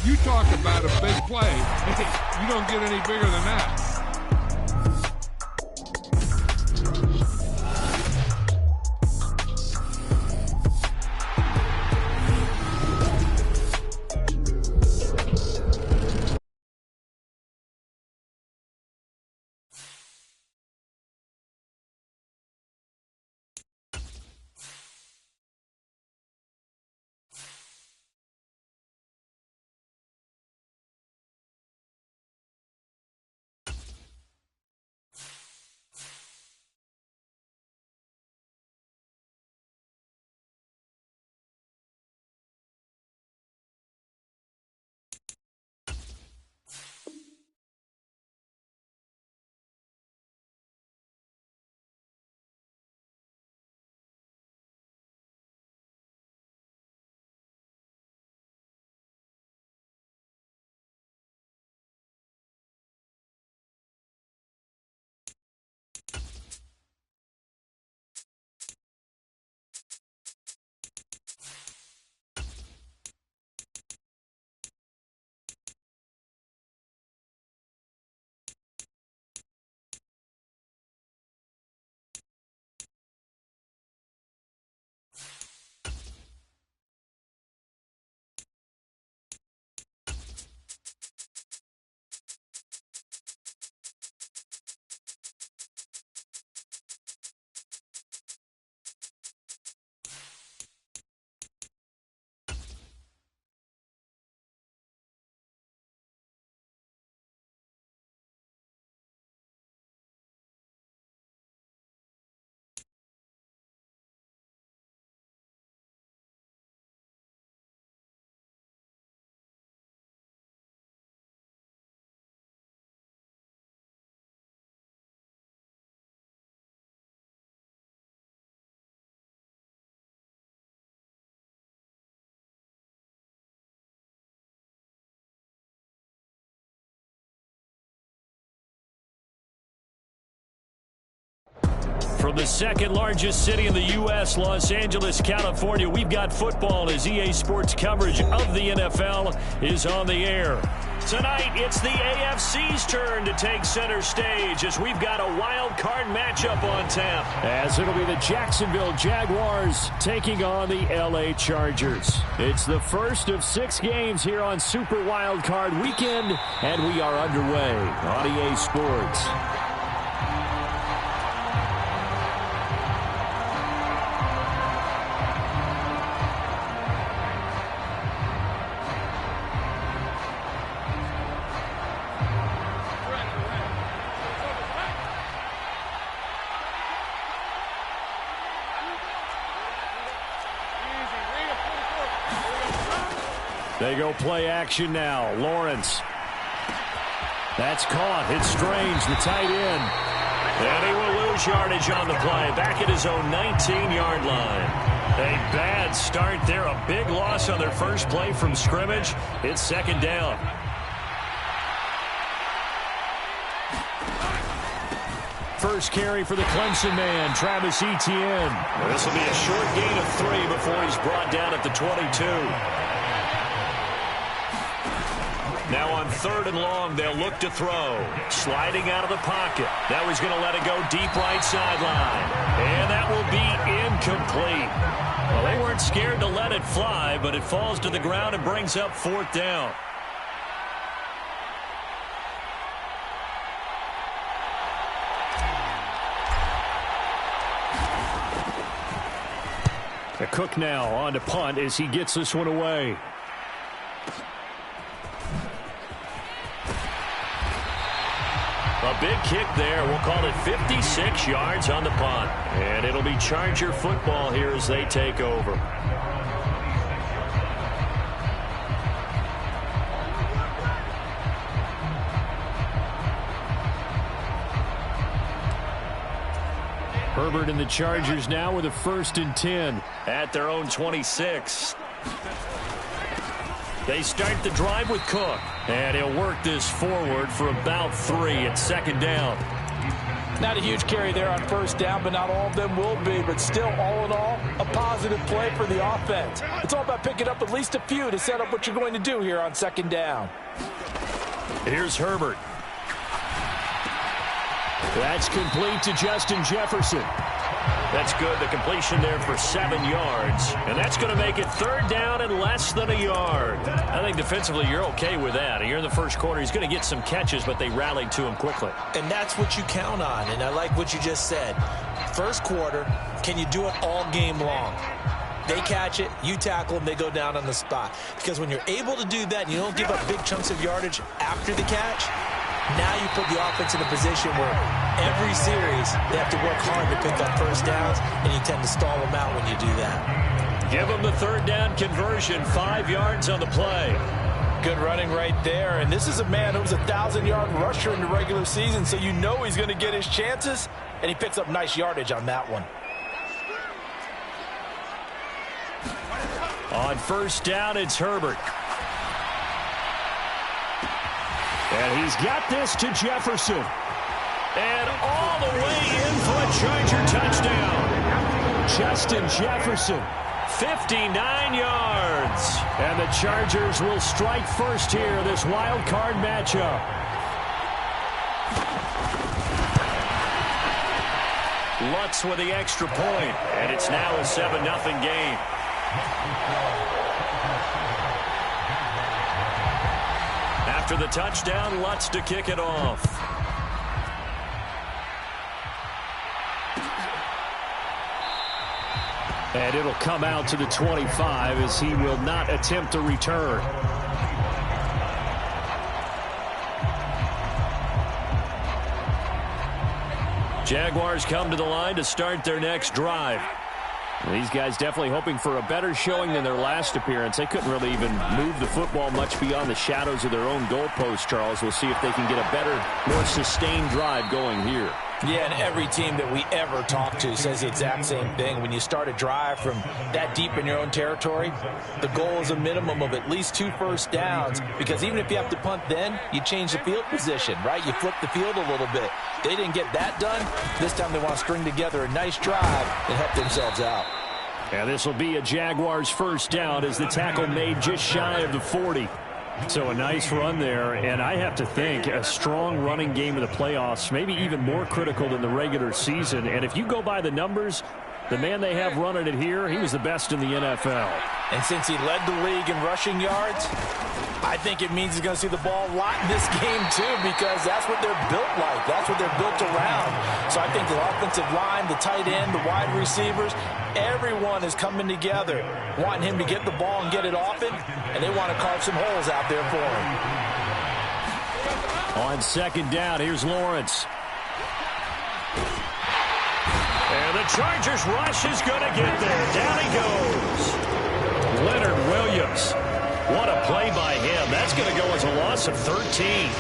You talk about a big play. You don't get any bigger than that. From the second largest city in the U.S., Los Angeles, California, we've got football as EA Sports coverage of the NFL is on the air. Tonight, it's the AFC's turn to take center stage as we've got a wild card matchup on tap. As it'll be the Jacksonville Jaguars taking on the L.A. Chargers. It's the first of 6 games here on Super Wild Card Weekend, and we are underway on EA Sports. They go play action now. Lawrence. That's caught. It's Strange, the tight end. And he will lose yardage on the play. Back at his own 19-yard line. A bad start there. A big loss on their first play from scrimmage. It's second down. First carry for the Clemson man, Travis Etienne. This will be a short gain of 3 before he's brought down at the 22. Now on 3rd and long, they'll look to throw. Sliding out of the pocket. Now he's going to let it go deep right sideline. And that will be incomplete. Well, they weren't scared to let it fly, but it falls to the ground and brings up 4th down. Cook now on to punt as he gets this one away. A big kick there. We'll call it 56 yards on the punt. And it'll be Charger football here as they take over. Herbert and the Chargers now with a 1st and 10 at their own 26. They start the drive with Cook, and he'll work this forward for about 3 at 2nd down. Not a huge carry there on first down, but not all of them will be. But still, all in all, a positive play for the offense. It's all about picking up at least a few to set up what you're going to do here on second down. Here's Herbert. That's complete to Justin Jefferson. That's good. The completion there for 7 yards. And that's going to make it third down and less than a yard. I think defensively you're okay with that. Here in the first quarter, he's going to get some catches, but they rallied to him quickly. And that's what you count on. And I like what you just said. First quarter, can you do it all game long? They catch it, you tackle them, they go down on the spot. Because when you're able to do that and you don't give up big chunks of yardage after the catch, now you put the offense in a position where every series they have to work hard to pick up first downs, and you tend to stall them out when you do that. Give them the third down conversion, 5 yards on the play. Good running right there, and this is a man who was a 1,000-yard rusher in the regular season, so you know he's going to get his chances, and he picks up nice yardage on that one. On first down, it's Herbert. And he's got this to Jefferson. And all the way in for a Charger touchdown. Justin Jefferson, 59 yards. And the Chargers will strike first here, this wild card matchup. Lutz with the extra point, and it's now a 7-0 game. After the touchdown, Lutz to kick it off. And it'll come out to the 25 as he will not attempt a return. Jaguars come to the line to start their next drive. These guys definitely hoping for a better showing than their last appearance. They couldn't really even move the football much beyond the shadows of their own goalpost, Charles. We'll see if they can get a better, more sustained drive going here. Yeah, and every team that we ever talk to says the exact same thing. When you start a drive from that deep in your own territory, the goal is a minimum of at least 2 first downs, because even if you have to punt then, you change the field position, right? You flip the field a little bit. They didn't get that done. This time they want to string together a nice drive and help themselves out. And this will be a Jaguars first down as the tackle made just shy of the 40. So a nice run there, and I have to think a strong running game in the playoffs, maybe even more critical than the regular season. And if you go by the numbers, the man they have running it here, he was the best in the NFL. And since he led the league in rushing yards, I think it means he's going to see the ball a lot in this game too, because that's what they're built like. That's what they're built around. So I think the offensive line, the tight end, the wide receivers, everyone is coming together, wanting him to get the ball and get it often, and they want to carve some holes out there for him. On second down, here's Lawrence. And the Chargers rush is going to get there. Down he goes. Leonard Williams. What a play by him. That's going to go as a loss of 13.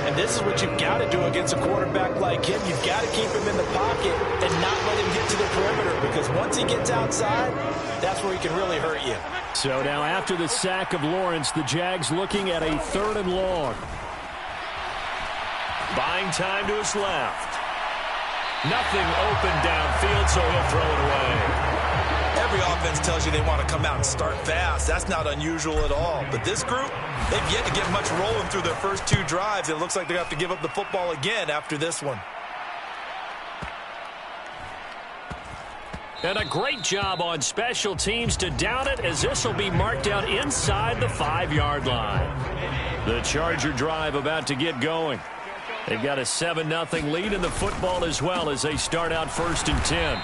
And this is what you've got to do against a quarterback like him. You've got to keep him in the pocket and not let him get to the perimeter, because once he gets outside, that's where he can really hurt you. So now after the sack of Lawrence, the Jags looking at a 3rd and long. Buying time to his left. Nothing open downfield, so he'll throw it away. Every offense tells you they want to come out and start fast. That's not unusual at all. But this group, they've yet to get much rolling through their first 2 drives. It looks like they have to give up the football again after this one. And a great job on special teams to down it, as this will be marked down inside the 5-yard line. The Charger drive about to get going. They've got a 7-0 lead in the football as well as they start out 1st and 10.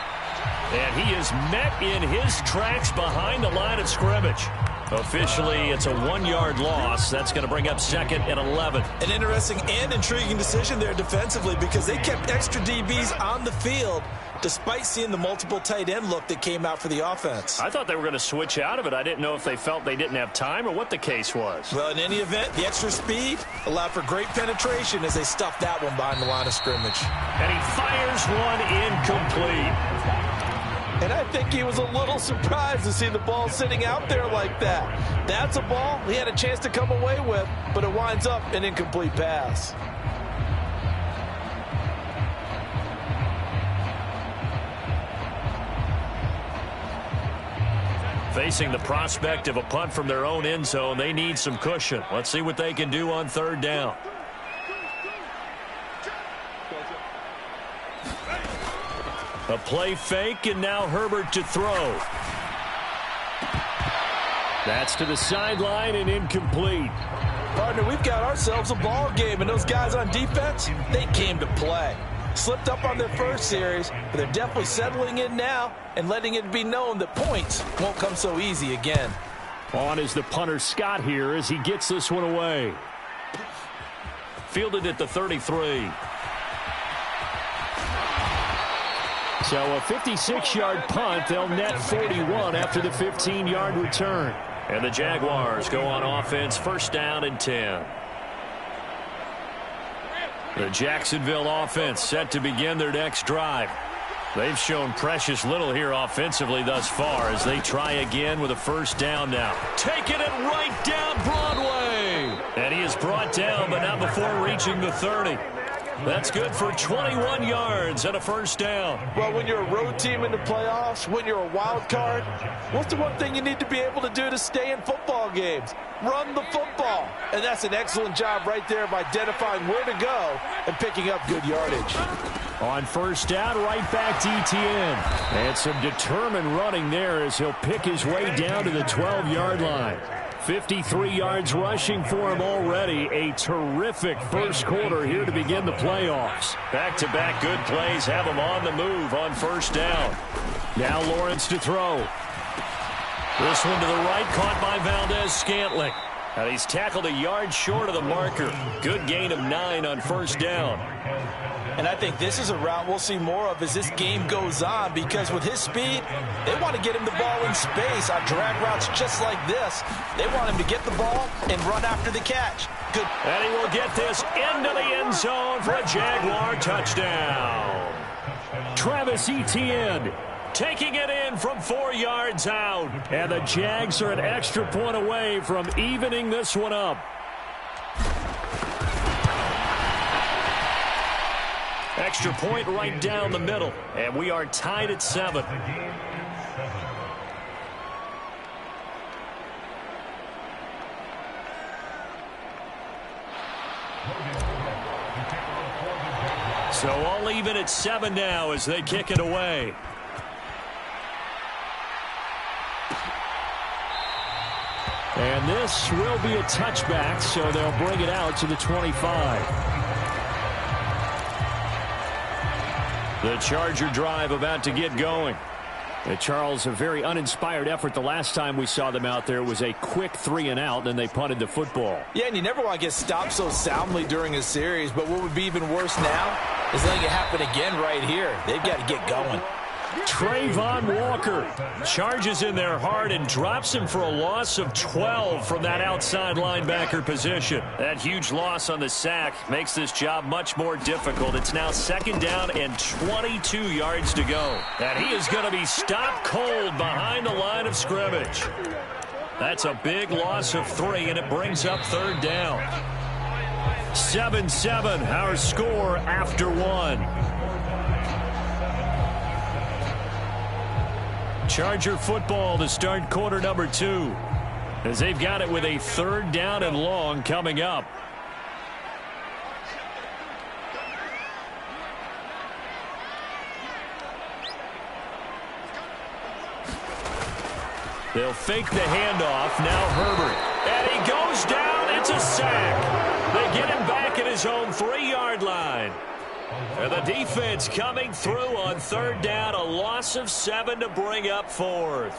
And he is met in his tracks behind the line of scrimmage. Officially, it's a 1-yard loss. That's going to bring up 2nd and 11. An interesting and intriguing decision there defensively, because they kept extra DBs on the field despite seeing the multiple tight end look that came out for the offense. I thought they were going to switch out of it. I didn't know if they felt they didn't have time or what the case was. Well, in any event, the extra speed allowed for great penetration as they stuffed that one behind the line of scrimmage. And he fires one incomplete. And I think he was a little surprised to see the ball sitting out there like that. That's a ball he had a chance to come away with, but it winds up an incomplete pass. Facing the prospect of a punt from their own end zone, they need some cushion. Let's see what they can do on third down. A play fake, and now Herbert to throw. That's to the sideline and incomplete. Partner, we've got ourselves a ball game, and those guys on defense, they came to play. Slipped up on their first series, but they're definitely settling in now and letting it be known that points won't come so easy again. On is the punter Scott here as he gets this one away. Fielded at the 33. So a 56-yard punt. They'll net 41 after the 15-yard return. And the Jaguars go on offense, first down and 10. The Jacksonville offense set to begin their next drive. They've shown precious little here offensively thus far as they try again with a first down now. Taking it right down Broadway. And he is brought down, but not before reaching the 30. That's good for 21 yards and a first down. Well, when you're a road team in the playoffs, when you're a wild card, what's the one thing you need to be able to do to stay in football games? Run the football. And that's an excellent job right there of identifying where to go and picking up good yardage. On first down, right back to ETN. And some determined running there as he'll pick his way down to the 12-yard line. 53 yards rushing for him already. A terrific first quarter here to begin the playoffs. Back-to-back good plays have him on the move on first down. Now Lawrence to throw. This one to the right, caught by Valdez-Scantling. And he's tackled a yard short of the marker. Good gain of 9 on first down. And I think this is a route we'll see more of as this game goes on, because with his speed, they want to get him the ball in space on drag routes just like this. They want him to get the ball and run after the catch. Good. And he will get this into the end zone for a Jaguar touchdown. Travis Etienne taking it in from 4 yards out. And the Jags are an extra point away from evening this one up. Extra point right down the middle, and we are tied at 7. So all even at 7 now as they kick it away. And this will be a touchback, so they'll bring it out to the 25. The Charger drive about to get going. Charles, a very uninspired effort the last time we saw them out there. It was a quick 3-and-out, and they punted the football. Yeah, and you never want to get stopped so soundly during a series, but what would be even worse now is letting it happen again right here. They've got to get going. Trayvon Walker charges in there hard and drops him for a loss of 12 from that outside linebacker position. That huge loss on the sack makes this job much more difficult. It's now second down and 22 yards to go. And he is going to be stopped cold behind the line of scrimmage. That's a big loss of 3, and it brings up third down. 7-7, our score after 1. Charger football to start quarter number 2 as they've got it with a third down and long coming up. They'll fake the handoff. Now Herbert. And he goes down. It's a sack. They get him back at his own 3-yard line. And the defense coming through on third down. A loss of 7 to bring up 4th.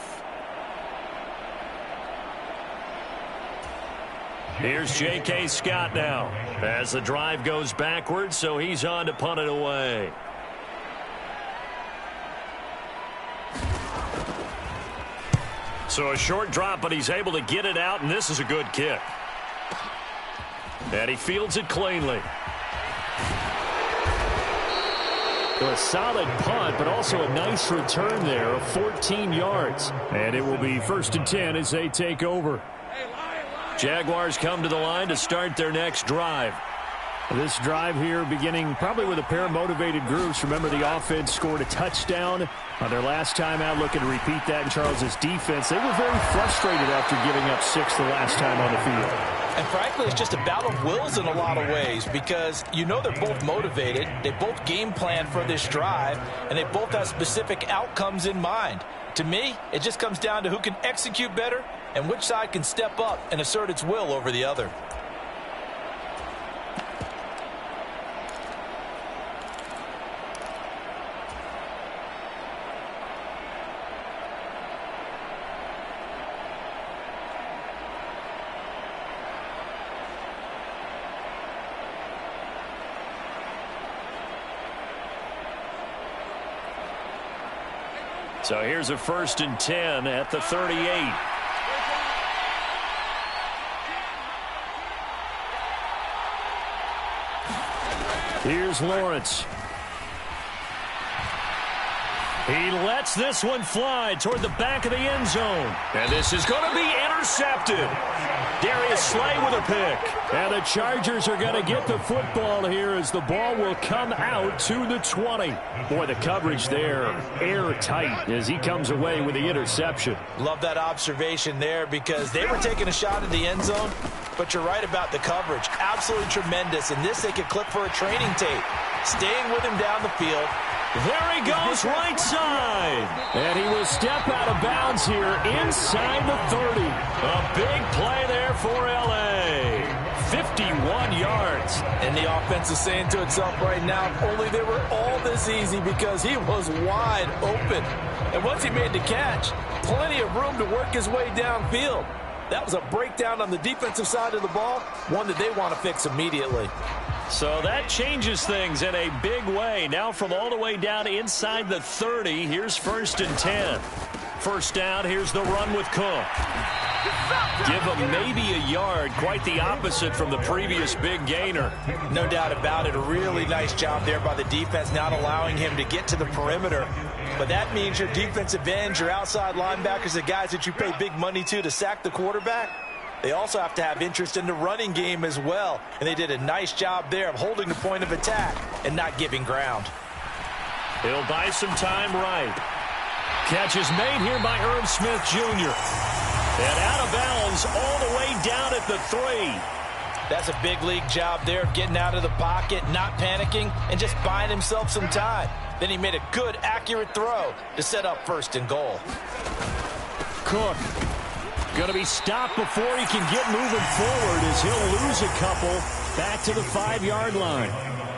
Here's J.K. Scott now as the drive goes backwards, so he's on to punt it away. So a short drop, but he's able to get it out, and this is a good kick. And he fields it cleanly. A solid punt, but also a nice return there of 14 yards. And it will be first and 10 as they take over. Jaguars come to the line to start their next drive. This drive here beginning probably with a pair of motivated groups. Remember, the offense scored a touchdown on their last time out, looking to repeat that in Charles's defense. They were very frustrated after giving up 6 the last time on the field. And frankly, it's just a battle of wills in a lot of ways because you know they're both motivated. They both game plan for this drive, and they both have specific outcomes in mind. To me, it just comes down to who can execute better and which side can step up and assert its will over the other. So here's a 1st and 10 at the 38. Here's Lawrence. He lets this one fly toward the back of the end zone. And this is going to be intercepted. Darius Slay with a pick. And the Chargers are going to get the football here as the ball will come out to the 20. Boy, the coverage there airtight as he comes away with the interception. Love that observation there because they were taking a shot at the end zone, but you're right about the coverage. Absolutely tremendous. And this they could clip for a training tape. Staying with him down the field. There he goes right side. And he will step out of bounds here inside the 30. A big play there for L.A. 51 yards. And the offense is saying to itself right now, if only they were all this easy because he was wide open. And once he made the catch, plenty of room to work his way downfield. That was a breakdown on the defensive side of the ball, one that they want to fix immediately. So that changes things in a big way. Now from all the way down inside the 30, here's 1st and 10. First down, here's the run with Cook. Give him maybe a yard, quite the opposite from the previous big gainer. No doubt about it. A really nice job there by the defense, not allowing him to get to the perimeter. But that means your defensive ends, your outside linebackers, the guys that you pay big money to sack the quarterback, they also have to have interest in the running game as well. And they did a nice job there of holding the point of attack and not giving ground. He'll buy some time right. Catch is made here by Irv Smith Jr. And out of bounds all the way down at the 3. That's a big league job there of getting out of the pocket, not panicking, and just buying himself some time. Then he made a good, accurate throw to set up 1st and goal. Cook going to be stopped before he can get moving forward as he'll lose a couple back to the 5-yard line.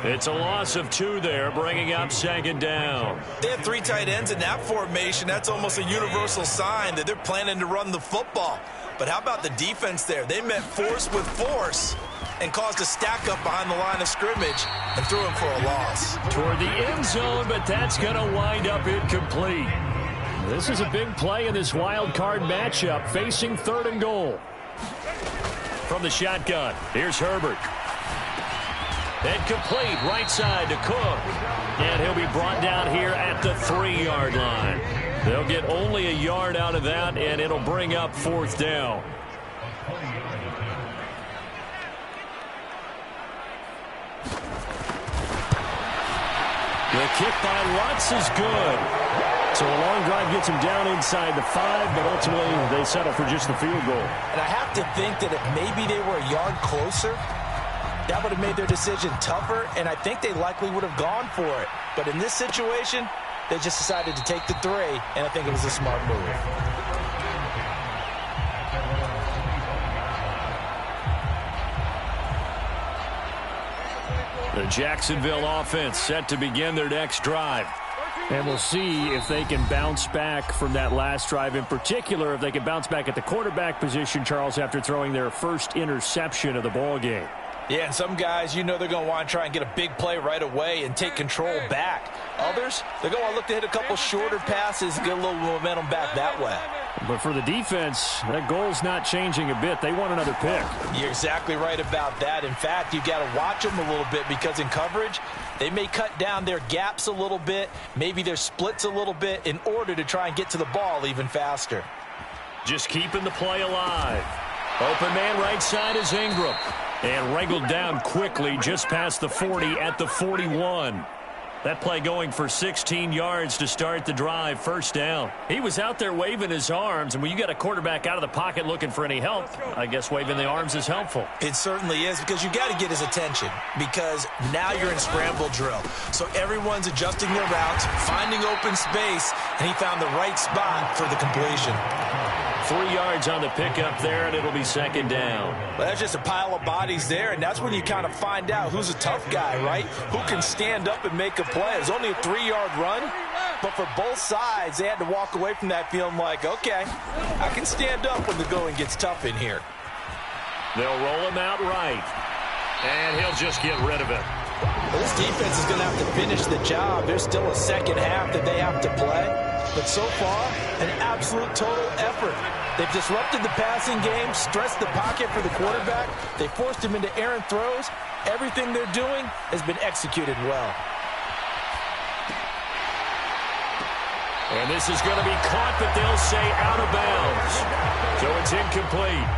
It's a loss of 2 there, bringing up 2nd down. They have 3 tight ends in that formation. That's almost a universal sign that they're planning to run the football. But how about the defense there? They met force with force and caused a stack up behind the line of scrimmage and threw him for a loss. Toward the end zone, but that's going to wind up incomplete. This is a big play in this wild card matchup, facing 3rd and goal. From the shotgun, here's Herbert. And complete right side to Cook. And he'll be brought down here at the 3-yard line. They'll get only a yard out of that, and it'll bring up 4th down. The kick by Lutz is good. So a long drive gets him down inside the 5, but ultimately they settle for just the field goal. And I have to think that if maybe they were a yard closer, that would have made their decision tougher, and I think they likely would have gone for it. But in this situation, they just decided to take the 3, and I think it was a smart move. The Jacksonville offense set to begin their next drive. And we'll see if they can bounce back from that last drive. In particular, if they can bounce back at the quarterback position, Charles, after throwing their first interception of the ball game. Yeah, and some guys, you know they're going to want to try and get a big play right away and take control back. Others, they're going to look to hit a couple shorter passes, get a little momentum back that way. But for the defense, that goal's not changing a bit. They want another pick. You're exactly right about that. In fact, you've got to watch them a little bit because in coverage, they may cut down their gaps a little bit, maybe their splits a little bit in order to try and get to the ball even faster. Just keeping the play alive. Open man right side is Ingram. And wrangled down quickly just past the 40 at the 41. That play going for 16 yards to start the drive, first down. He was out there waving his arms, and when you got a quarterback out of the pocket looking for any help, I guess waving the arms is helpful. It certainly is, because you got to get his attention, because now you're in scramble drill. So everyone's adjusting their routes, finding open space, and he found the right spot for the completion. 3 yards on the pickup there, and it'll be second down. Well, that's just a pile of bodies there, and that's when you kind of find out who's a tough guy, right? Who can stand up and make a play. It was only a 3-yard run, but for both sides, they had to walk away from that feeling like, okay, I can stand up when the going gets tough in here. They'll roll him out right, and he'll just get rid of it. Well, this defense is going to have to finish the job. There's still a second half that they have to play. But so far, an absolute total effort. They've disrupted the passing game, stressed the pocket for the quarterback. They forced him into errant throws. Everything they're doing has been executed well. And this is going to be caught, but they'll say out of bounds. So it's incomplete.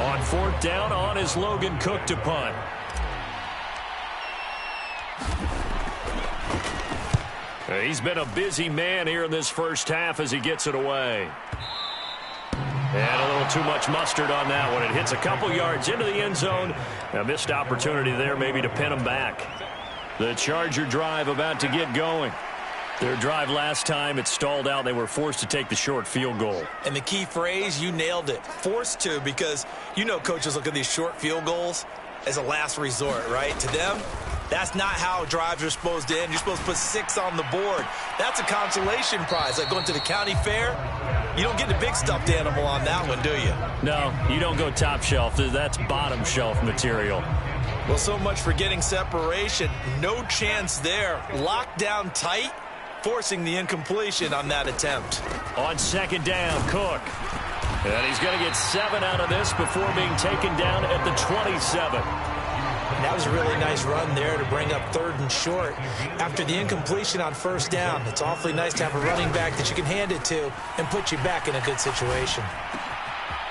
On fourth down, on is Logan Cook to punt. He's been a busy man here in this first half as he gets it away. And a little too much mustard on that one. It hits a couple yards into the end zone. A missed opportunity there maybe to pin him back. The Charger drive about to get going. Their drive last time, it stalled out. They were forced to take the short field goal. And the key phrase, you nailed it. Forced to, because you know coaches look at these short field goals as a last resort, right? To them, that's not how drives are supposed to end. You're supposed to put 6 on the board. That's a consolation prize. Like going to the county fair, you don't get the big stuffed animal on that one, do you? No, you don't go top shelf. That's bottom shelf material. Well, so much for getting separation. No chance there. Locked down tight, forcing the incompletion on that attempt. On second down, Cook. And he's going to get 7 out of this before being taken down at the 27. And that was a really nice run there to bring up 3rd and short. After the incompletion on first down, it's awfully nice to have a running back that you can hand it to and put you back in a good situation.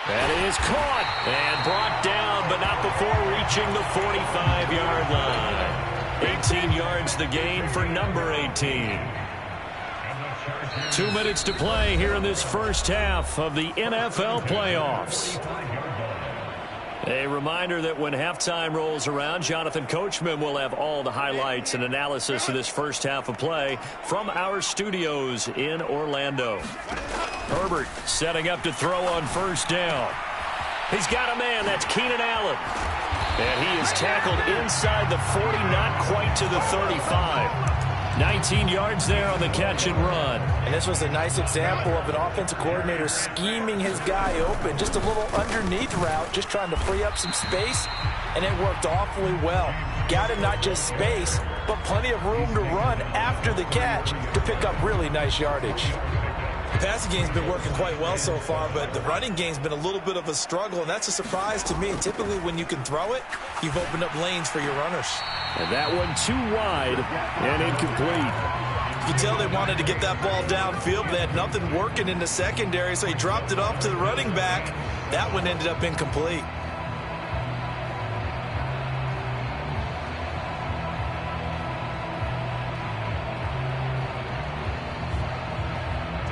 That is caught and brought down, but not before reaching the 45-yard line. 18 yards the gain for number 18. 2 minutes to play here in this first half of the NFL playoffs. A reminder that when halftime rolls around, Jonathan Coachman will have all the highlights and analysis of this first half of play from our studios in Orlando. Herbert setting up to throw on first down. He's got a man. That's Keenan Allen. And he is tackled inside the 40, not quite to the 35. 19 yards there on the catch and run. And this was a nice example of an offensive coordinator scheming his guy open. Just a little underneath route, just trying to free up some space, and it worked awfully well. Got him not just space, but plenty of room to run after the catch to pick up really nice yardage. The passing game's been working quite well so far, but the running game's been a little bit of a struggle, and that's a surprise to me. Typically, when you can throw it, you've opened up lanes for your runners. And that one too wide and incomplete. You can tell they wanted to get that ball downfield, but they had nothing working in the secondary, so he dropped it off to the running back. That one ended up incomplete.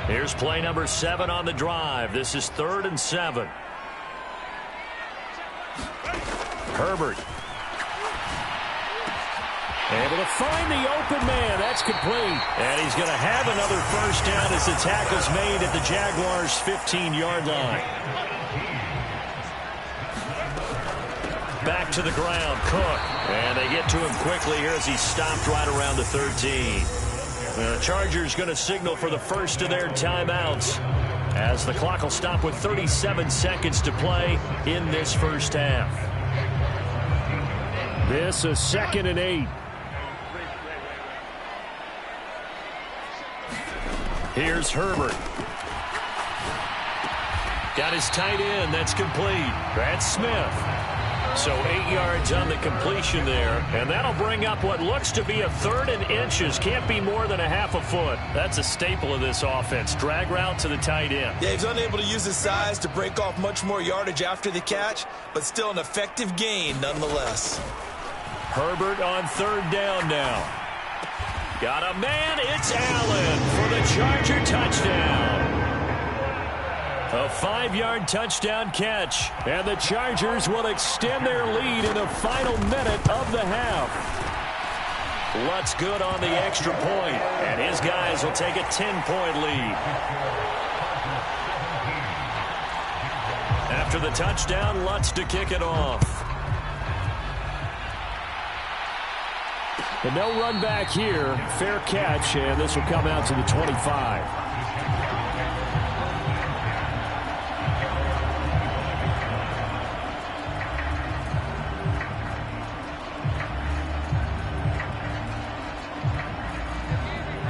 Here's play number 7 on the drive. This is 3rd and 7. Herbert. Able to find the open man. That's complete. And he's going to have another first down as the tackle's made at the Jaguars' 15-yard line. Back to the ground, Cook. And they get to him quickly here as he stopped right around the 13. The Chargers going to signal for the first of their timeouts as the clock will stop with 37 seconds to play in this first half. This is 2nd and 8. Here's Herbert. Got his tight end. That's complete. That's Smith. So 8 yards on the completion there, and that'll bring up what looks to be a 3rd and inches. Can't be more than a half a foot. That's a staple of this offense. Drag route to the tight end. Yeah, he's unable to use his size to break off much more yardage after the catch, but still an effective gain nonetheless. Herbert on 3rd down now. Got a man. It's Allen for the Charger touchdown. A 5-yard touchdown catch, and the Chargers will extend their lead in the final minute of the half. Lutz good on the extra point, and his guys will take a 10-point lead. After the touchdown, Lutz to kick it off. And they'll run back here. Fair catch, and this will come out to the 25.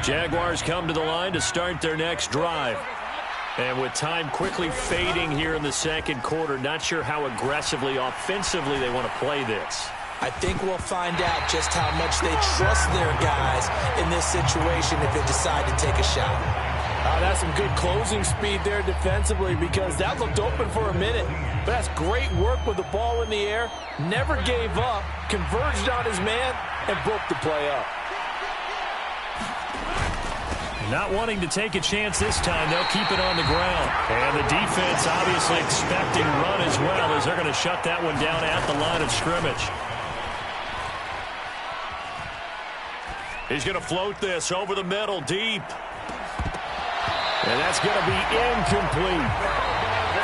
Jaguars come to the line to start their next drive. And with time quickly fading here in the second quarter, not sure how aggressively, offensively they want to play this. I think we'll find out just how much they trust their guys in this situation if they decide to take a shot. That's some good closing speed there defensively, because that looked open for a minute. But that's great work with the ball in the air. Never gave up, converged on his man, and broke the play up. Not wanting to take a chance this time, they'll keep it on the ground. And the defense obviously expecting run as well, as they're going to shut that one down at the line of scrimmage. He's going to float this over the middle, deep. And that's going to be incomplete.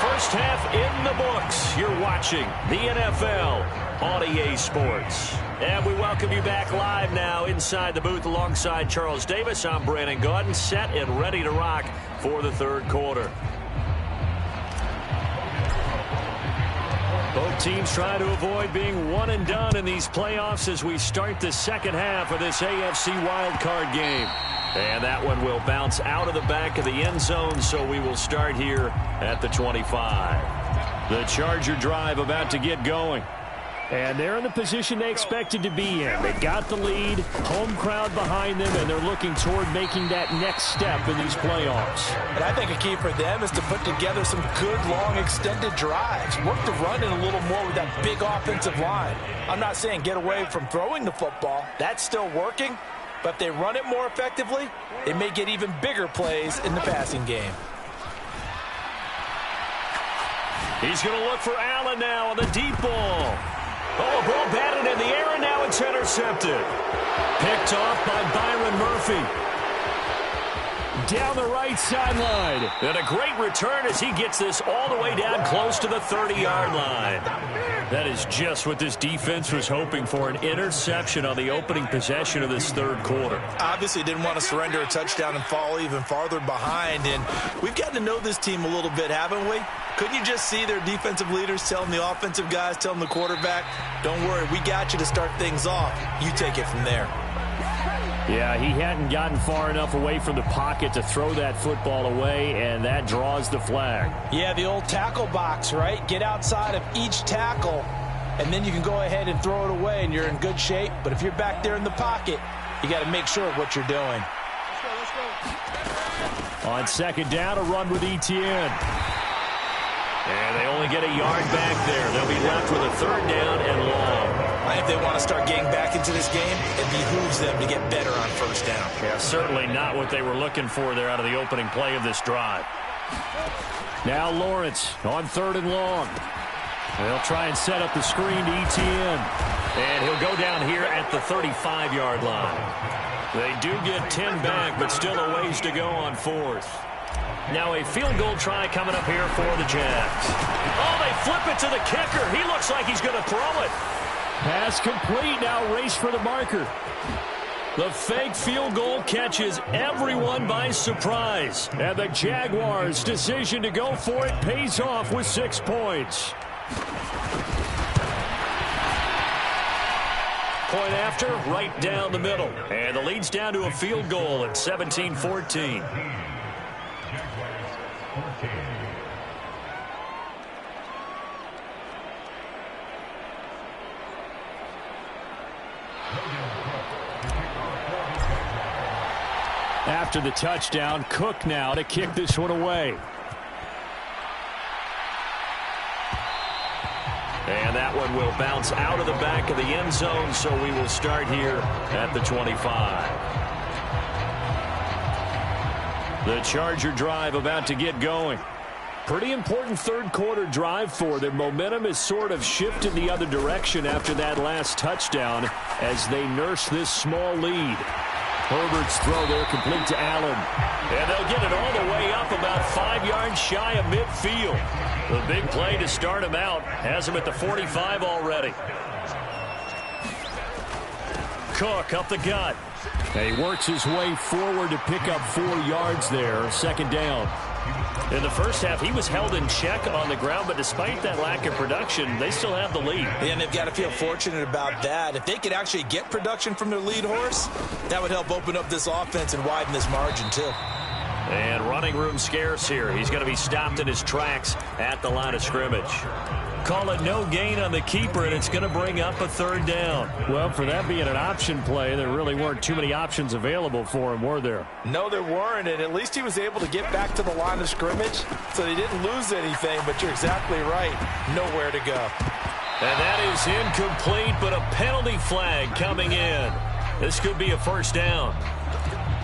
First half in the books. You're watching the NFL on EA Sports. And we welcome you back live now inside the booth alongside Charles Davis. I'm Brandon Gaudin, set and ready to rock for the third quarter. Both teams trying to avoid being one and done in these playoffs as we start the second half of this AFC wildcard game. And that one will bounce out of the back of the end zone, so we will start here at the 25. The Charger drive about to get going. And they're in the position they expected to be in. They got the lead, home crowd behind them, and they're looking toward making that next step in these playoffs. And I think a key for them is to put together some good, long, extended drives. Work the run in a little more with that big offensive line. I'm not saying get away from throwing the football. That's still working. But if they run it more effectively, they may get even bigger plays in the passing game. He's going to look for Allen now on the deep ball. Oh, ball batted in the air, and now it's intercepted. Picked off by Byron Murphy. Down the right sideline. And a great return as he gets this all the way down close to the 30-yard line. That is just what this defense was hoping for, an interception on the opening possession of this third quarter. Obviously didn't want to surrender a touchdown and fall even farther behind. And we've gotten to know this team a little bit, haven't we? Couldn't you just see their defensive leaders telling the offensive guys, telling the quarterback, don't worry, we got you to start things off. You take it from there. Yeah, he hadn't gotten far enough away from the pocket to throw that football away, and that draws the flag. Yeah, the old tackle box, right? Get outside of each tackle, and then you can go ahead and throw it away, and you're in good shape. But if you're back there in the pocket, you got to make sure of what you're doing. On second down, a run with Etienne. And they only get a yard back there. They'll be left with a third down and long. If they want to start getting back into this game, it behooves them to get better on first down. Yeah, certainly not what they were looking for there out of the opening play of this drive. Now Lawrence on third and long. They'll try and set up the screen to Etienne. And he'll go down here at the 35-yard line. They do get 10 back, but still a ways to go on fourth. Now a field goal try coming up here for the Jags. Oh, they flip it to the kicker. He looks like he's going to throw it. Pass complete. Now race for the marker. The fake field goal catches everyone by surprise. And the Jaguars' decision to go for it pays off with 6 points. Point after, right down the middle. And the lead's down to a field goal at 17-14. After the touchdown, Cook now to kick this one away. And that one will bounce out of the back of the end zone, so we will start here at the 25. The Charger drive about to get going. Pretty important third quarter drive for them. Momentum has sort of shifted the other direction after that last touchdown as they nurse this small lead. Herbert's throw there complete to Allen. And they'll get it all the way up about 5 yards shy of midfield. The big play to start him out has him at the 45 already. Cook up the gut. And he works his way forward to pick up 4 yards there. Second down. In the first half, he was held in check on the ground, but despite that lack of production, they still have the lead. And they've got to feel fortunate about that. If they could actually get production from their lead horse, that would help open up this offense and widen this margin, too. And running room scarce here. He's going to be stopped in his tracks at the line of scrimmage. Call it no gain on the keeper, and it's going to bring up a third down. Well, for that being an option play, there really weren't too many options available for him, were there? No, there weren't, and at least he was able to get back to the line of scrimmage, so he didn't lose anything, but you're exactly right. Nowhere to go. And that is incomplete, but a penalty flag coming in. This could be a first down.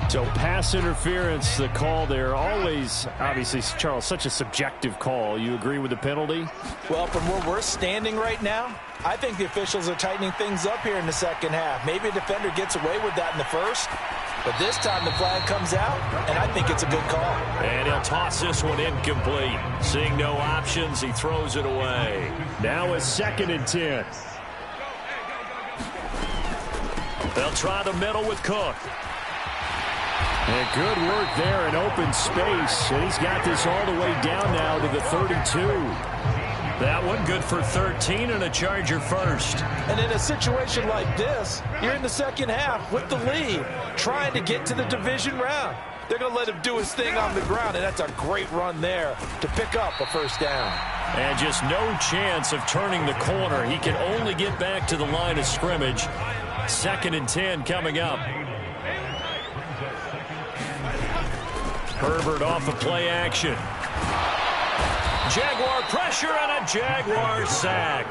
So pass interference, the call there, always, obviously, Charles, such a subjective call. You agree with the penalty? Well, from where we're standing right now, I think the officials are tightening things up here in the second half. Maybe a defender gets away with that in the first, but this time the flag comes out, and I think it's a good call. And he'll toss this one incomplete. Seeing no options, he throws it away. Now a 2nd and 10. They'll try the middle with Cook. And good work there in open space. And he's got this all the way down now to the 32. That one good for 13 and a Charger first. And in a situation like this, you're in the second half with the lead, trying to get to the division round. They're going to let him do his thing on the ground, and that's a great run there to pick up a first down. And just no chance of turning the corner. He can only get back to the line of scrimmage. 2nd and 10 coming up. Herbert off of play action. Jaguar pressure and a Jaguar sack.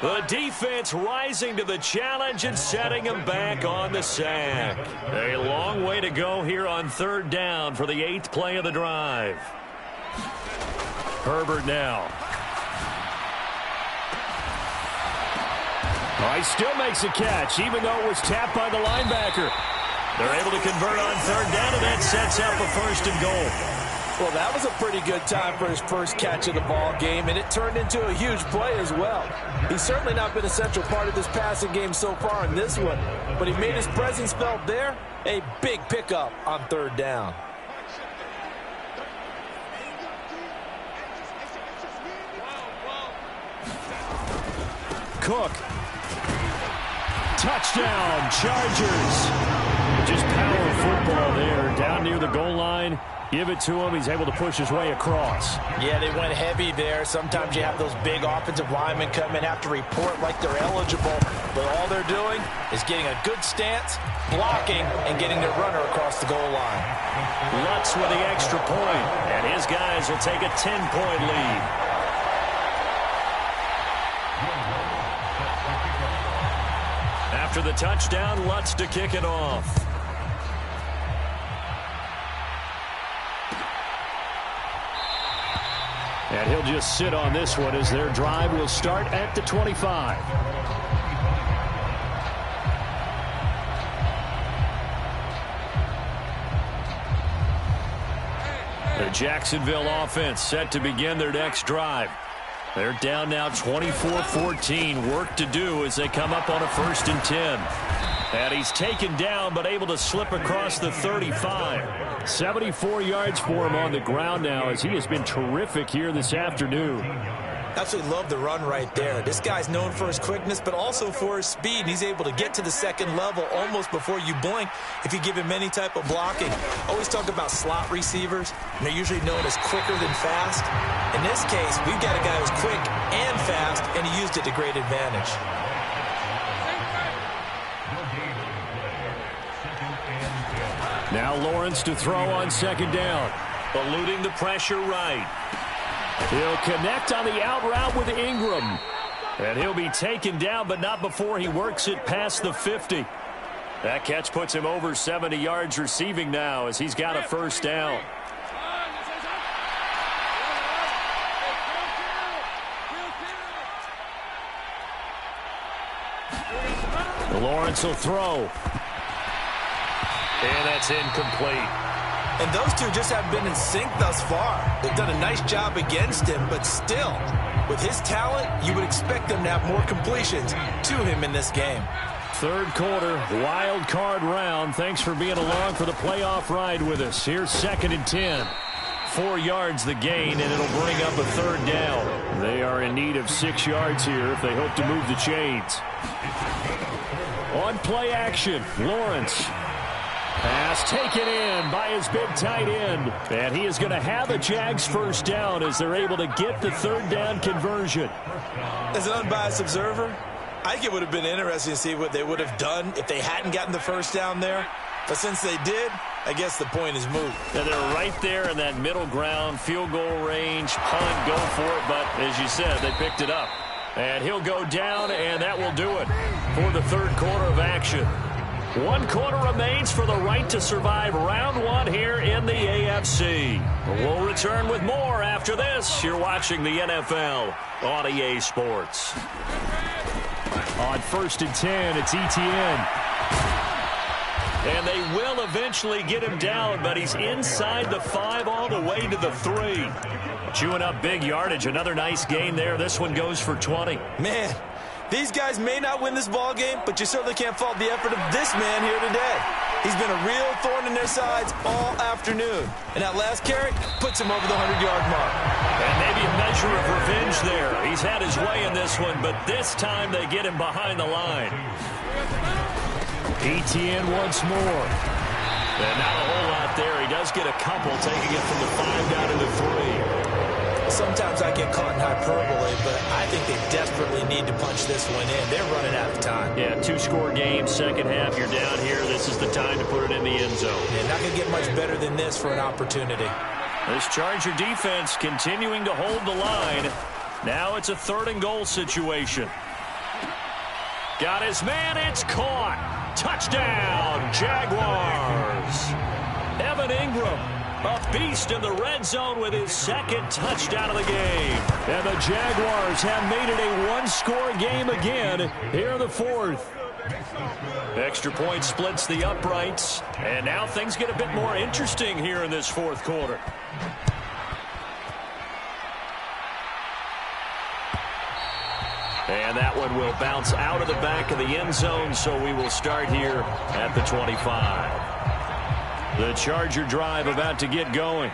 The defense rising to the challenge and setting him back on the sack. A long way to go here on third down for the 8th play of the drive. Herbert now. Oh, he still makes a catch, even though it was tapped by the linebacker. They're able to convert on third down, and that sets up a 1st and goal. Well, that was a pretty good time for his first catch of the ball game, and it turned into a huge play as well. He's certainly not been a central part of this passing game so far in this one, but he made his presence felt there. A big pickup on third down. Cook. Touchdown, Chargers. Just power football there, down near the goal line. Give it to him. He's able to push his way across. Yeah, they went heavy there. Sometimes you have those big offensive linemen come in, have to report like they're eligible. But all they're doing is getting a good stance, blocking, and getting their runner across the goal line. Lutz with the extra point, and his guys will take a 10-point lead. After the touchdown, Lutz to kick it off. And he'll just sit on this one as their drive will start at the 25. The Jacksonville offense set to begin their next drive. They're down now 24-14. Work to do as they come up on a 1st and 10. And he's taken down but able to slip across the 35. 74 yards for him on the ground now as he has been terrific here this afternoon. Absolutely love the run right there. This guy's known for his quickness, but also for his speed. And he's able to get to the second level almost before you blink if you give him any type of blocking. Always talk about slot receivers, and they're usually known as quicker than fast. In this case, we've got a guy who's quick and fast, and he used it to great advantage. Now Lawrence to throw on second down. Eluding the pressure right. He'll connect on the out route with Ingram. And he'll be taken down, but not before he works it past the 50. That catch puts him over 70 yards receiving now as he's got a first down. Lawrence will throw. And that's incomplete. And those two just have been in sync thus far. They've done a nice job against him, but still, with his talent, you would expect them to have more completions to him in this game. Third quarter, wild card round. Thanks for being along for the playoff ride with us. Here's 2nd and 10. 4 yards the gain, and it'll bring up a third down. They are in need of 6 yards here if they hope to move the chains. On play action, Lawrence. Pass taken in by his big tight end. And he is going to have a Jags first down as they're able to get the third down conversion. As an unbiased observer, I think it would have been interesting to see what they would have done if they hadn't gotten the first down there. But since they did, I guess the point is moot. And they're right there in that middle ground, field goal range, punt, go for it. But as you said, they picked it up. And he'll go down, and that will do it for the third quarter of action. 1 quarter remains for the right to survive round 1 here in the AFC. We'll return with more after this. You're watching the NFL on EA Sports. On 1st and 10, it's Etienne. And they will eventually get him down, but he's inside the 5 all the way to the 3. Chewing up big yardage. Another nice gain there. This one goes for 20. Man, these guys may not win this ball game, but you certainly can't fault the effort of this man here today. He's been a real thorn in their sides all afternoon. And that last carry puts him over the 100-yard mark. And maybe a measure of revenge there. He's had his way in this one, but this time they get him behind the line. Etienne once more. And not a whole lot there. He does get a couple, taking it from the 5 down to the 3. Sometimes I get caught in hyperbole, but I think they desperately need to punch this one in. They're running out of time. Yeah, 2-score game, second half, you're down here. This is the time to put it in the end zone. Yeah, not going to get much better than this for an opportunity. This Charger defense continuing to hold the line. Now it's a 3rd and goal situation. Got his man, it's caught. Touchdown, Jaguars. Evan Ingram, a beast in the red zone with his 2nd touchdown of the game. And the Jaguars have made it a 1-score game again here in the 4th. Extra point splits the uprights. And now things get a bit more interesting here in this 4th quarter. And that one will bounce out of the back of the end zone, so we will start here at the 25. The Charger drive about to get going.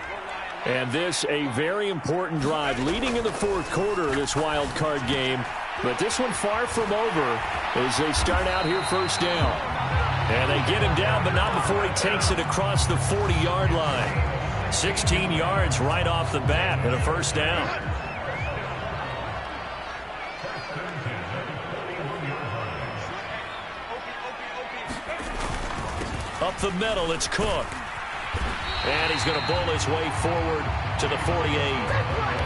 And this a very important drive leading in the 4th quarter of this wild card game. But this one far from over as they start out here first down. And they get him down, but not before he takes it across the 40-yard line. 16 yards right off the bat and a first down. Up the middle, it's Cook. And he's going to bowl his way forward to the 48.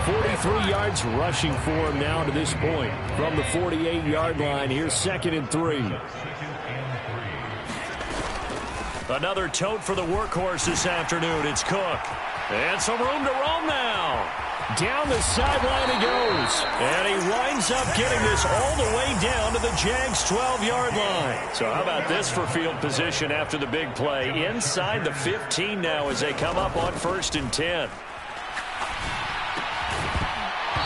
43 yards rushing for him now to this point. From the 48-yard line, here's 2nd and 3. Another tote for the workhorse this afternoon. It's Cook. And some room to roam now. Down the sideline he goes. And he winds up getting this all the way down to the Jags' 12-yard line. So how about this for field position after the big play? Inside the 15 now as they come up on 1st and 10.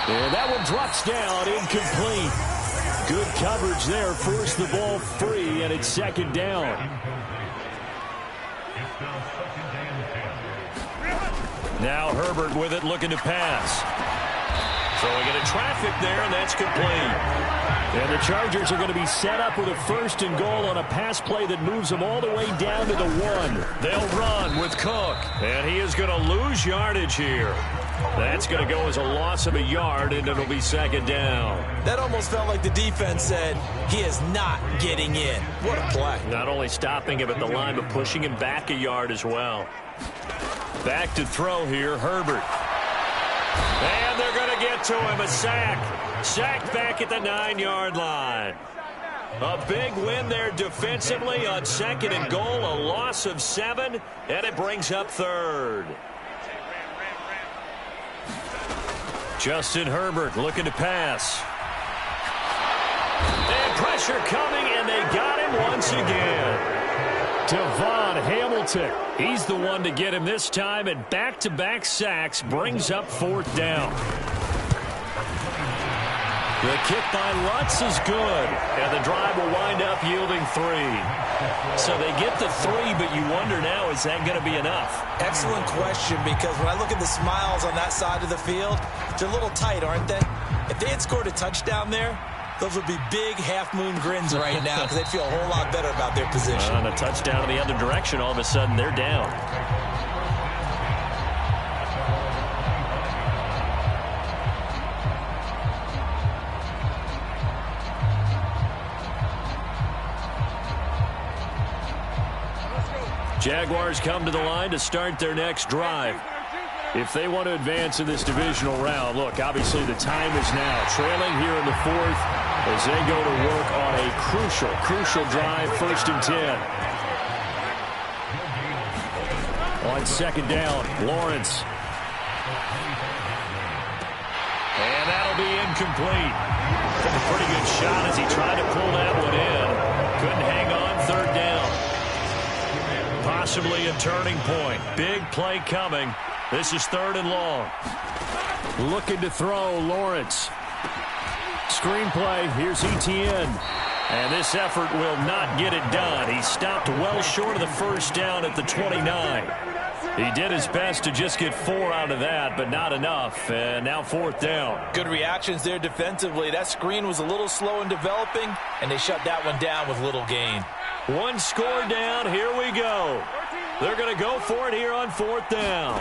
And that one drops down, incomplete. Good coverage there, forced the ball free, and it's 2nd down. Now Herbert with it, looking to pass. Throwing into traffic there, and that's complete. And the Chargers are going to be set up with a 1st and goal on a pass play that moves them all the way down to the 1. They'll run with Cook, and he is going to lose yardage here. That's going to go as a loss of a yard, and it'll be second down. That almost felt like the defense said, he is not getting in. What a play. Not only stopping him at the line, but pushing him back a yard as well. Back to throw here, Herbert. And they're going to get to him, a sack. Sacked back at the 9-yard line. A big win there defensively on 2nd and goal, a loss of 7, and it brings up 3rd. Justin Herbert looking to pass. And pressure coming, and they got him once again. Devon Hamilton, he's the one to get him this time, and back-to-back sacks brings up 4th down. The kick by Lutz is good, and the drive will wind up yielding 3. So they get the 3, but you wonder now, is that going to be enough? Excellent question, because when I look at the smiles on that side of the field, they're a little tight, aren't they? If they had scored a touchdown there, those would be big half-moon grins right now because they'd feel a whole lot better about their position. On a touchdown in the other direction, all of a sudden they're down. Jaguars come to the line to start their next drive. If they want to advance in this divisional round, look, obviously the time is now. Trailing here in the 4th as they go to work on a crucial drive, 1st and 10. On 2nd down, Lawrence. And that'll be incomplete. Took a pretty good shot as he tried to pull that one in. Couldn't hang on, 3rd down. Possibly a turning point. Big play coming. This is 3rd and long. Looking to throw, Lawrence. Screenplay, here's Etienne. And this effort will not get it done. He stopped well short of the 1st down at the 29. He did his best to just get 4 out of that, but not enough. And now 4th down. Good reactions there defensively. That screen was a little slow in developing, and they shut that one down with little gain. 1 score down. Here we go. They're going to go for it here on 4th down.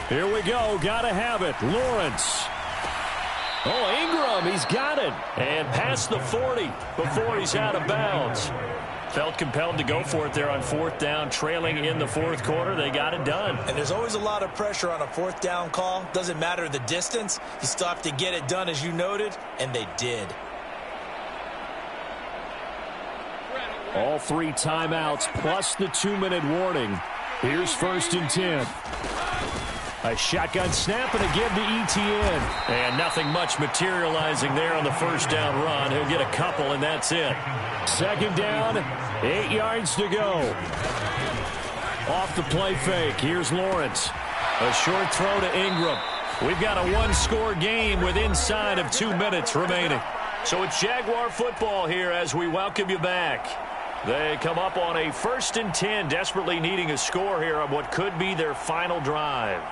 Here we go. Got to have it. Lawrence. Oh, Ingram, he's got it. And past the 40 before he's out of bounds. Felt compelled to go for it there on 4th down, trailing in the 4th quarter. They got it done. And there's always a lot of pressure on a 4th down call. Doesn't matter the distance. You still have to get it done, as you noted, and they did. All 3 timeouts plus the 2-minute warning. Here's 1st and 10. A shotgun snap and a give to Etienne. And nothing much materializing there on the 1st down run. He'll get a couple, and that's it. 2nd down, 8 yards to go. Off the play fake. Here's Lawrence. A short throw to Ingram. We've got a 1-score game with inside of 2 minutes remaining. So it's Jaguar football here as we welcome you back. They come up on a 1st and 10, desperately needing a score here on what could be their final drive.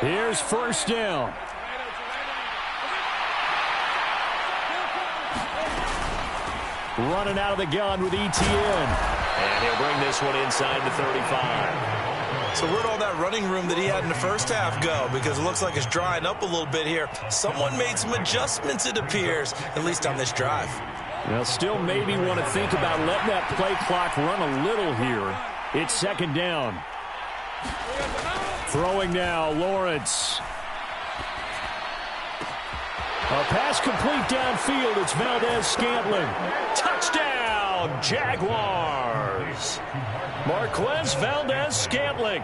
Here's 1st down. Running out of the gun with Etienne. And he'll bring this one inside the 35. So where'd all that running room that he had in the 1st half go? Because it looks like it's drying up a little bit here. Someone made some adjustments, it appears, at least on this drive. Well, still maybe want to think about letting that play clock run a little here. It's 2nd down. Throwing now, Lawrence. A pass complete downfield. It's Valdez-Scantling. Touchdown, Jaguars. Marquez Valdez-Scantling,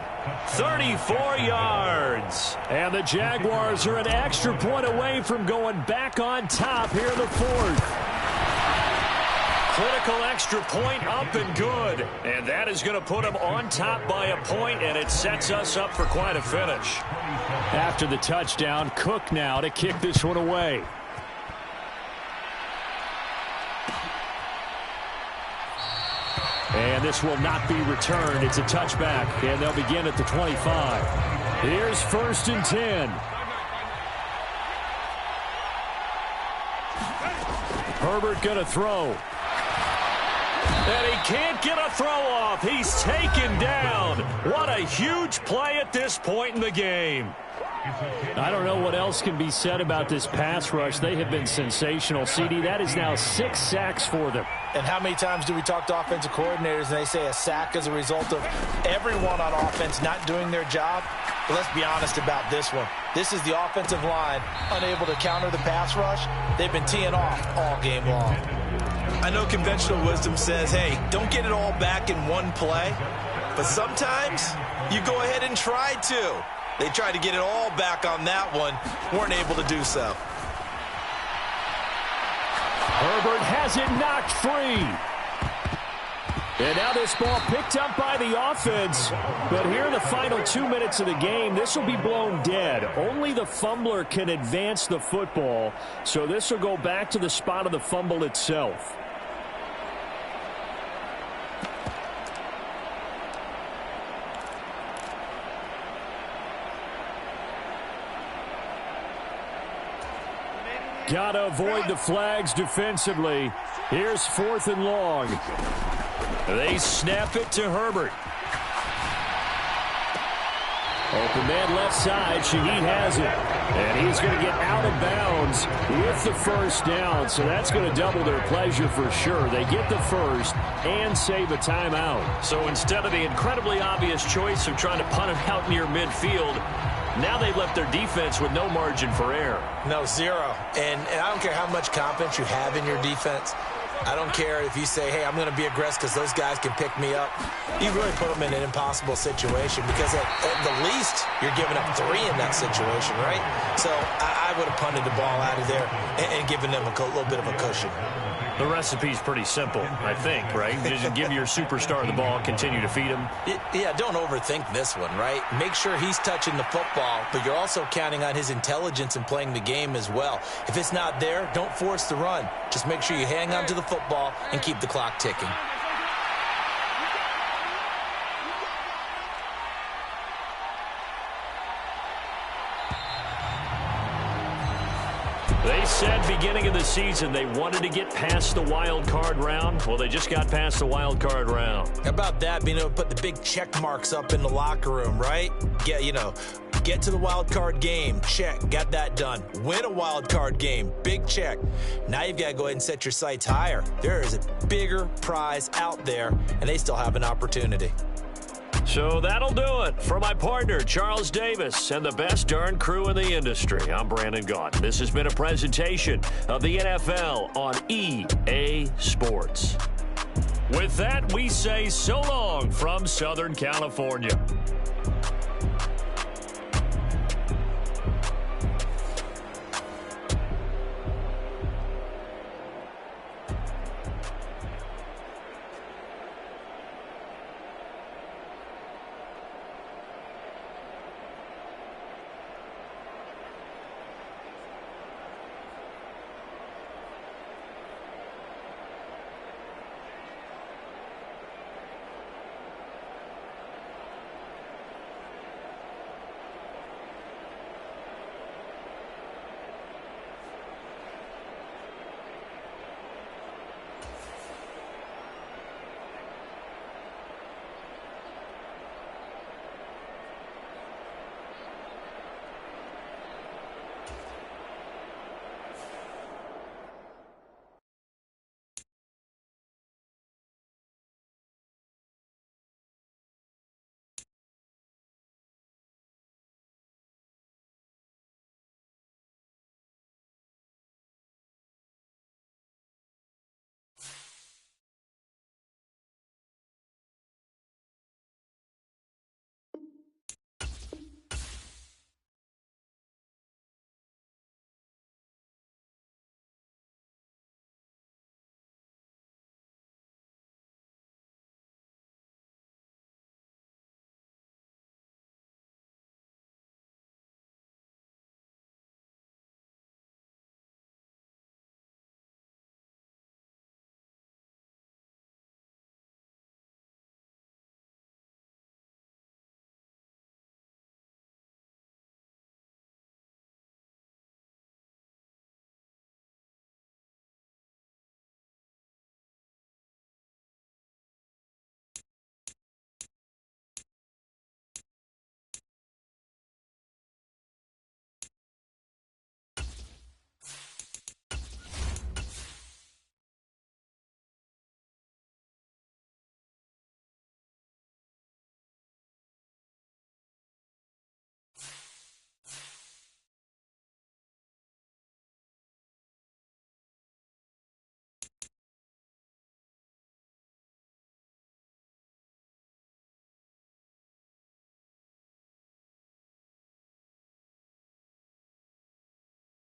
34 yards. And the Jaguars are an extra point away from going back on top here in the 4th. Critical extra point up and good. And that is going to put them on top by a point, and it sets us up for quite a finish. After the touchdown, Cook now to kick this one away. And this will not be returned. It's a touchback, and they'll begin at the 25. Here's 1st and 10. Herbert going to throw. And he can't get a throw off. He's taken down. What a huge play at this point in the game. I don't know what else can be said about this pass rush. They have been sensational, CD. That is now 6 sacks for them. And how many times do we talk to offensive coordinators and they say a sack is a result of everyone on offense not doing their job? But let's be honest about this one. This is the offensive line unable to counter the pass rush. They've been teeing off all game long. I know conventional wisdom says, hey, don't get it all back in one play. But sometimes you go ahead and try to. They tried to get it all back on that one. Weren't able to do so. Herbert has it knocked free. And now this ball picked up by the offense. But here in the final 2 minutes of the game, this will be blown dead. Only the fumbler can advance the football. So this will go back to the spot of the fumble itself. Got to avoid the flags defensively. Here's 4th and long. They snap it to Herbert. Open man left side. Shaheed has it. And he's going to get out of bounds with the first down. So that's going to double their pleasure for sure. They get the first and save a timeout. So instead of the incredibly obvious choice of trying to punt it out near midfield, now they've left their defense with no margin for error. No, zero. And I don't care how much confidence you have in your defense. I don't care if you say, hey, I'm going to be aggressive because those guys can pick me up. You really put them in an impossible situation because at the least you're giving up 3 in that situation, right? So I would have punted the ball out of there and given them a little bit of a cushion. The recipe's pretty simple, I think, right? Just give your superstar the ball, continue to feed him. Yeah, don't overthink this one, right? Make sure he's touching the football, but you're also counting on his intelligence in playing the game as well. If it's not there, don't force the run. Just make sure you hang on to the football and keep the clock ticking. They said beginning of the season they wanted to get past the wild card round. Well, they just got past the wild card round. How about that, being able to put the big check marks up in the locker room, right? Get to the wild card game, check, got that done. Win a wild card game, big check. Now you've got to go ahead and set your sights higher. There is a bigger prize out there, and they still have an opportunity. So that'll do it. For my partner, Charles Davis, and the best darn crew in the industry, I'm Brandon Gaunt. This has been a presentation of the NFL on EA Sports. With that, we say so long from Southern California.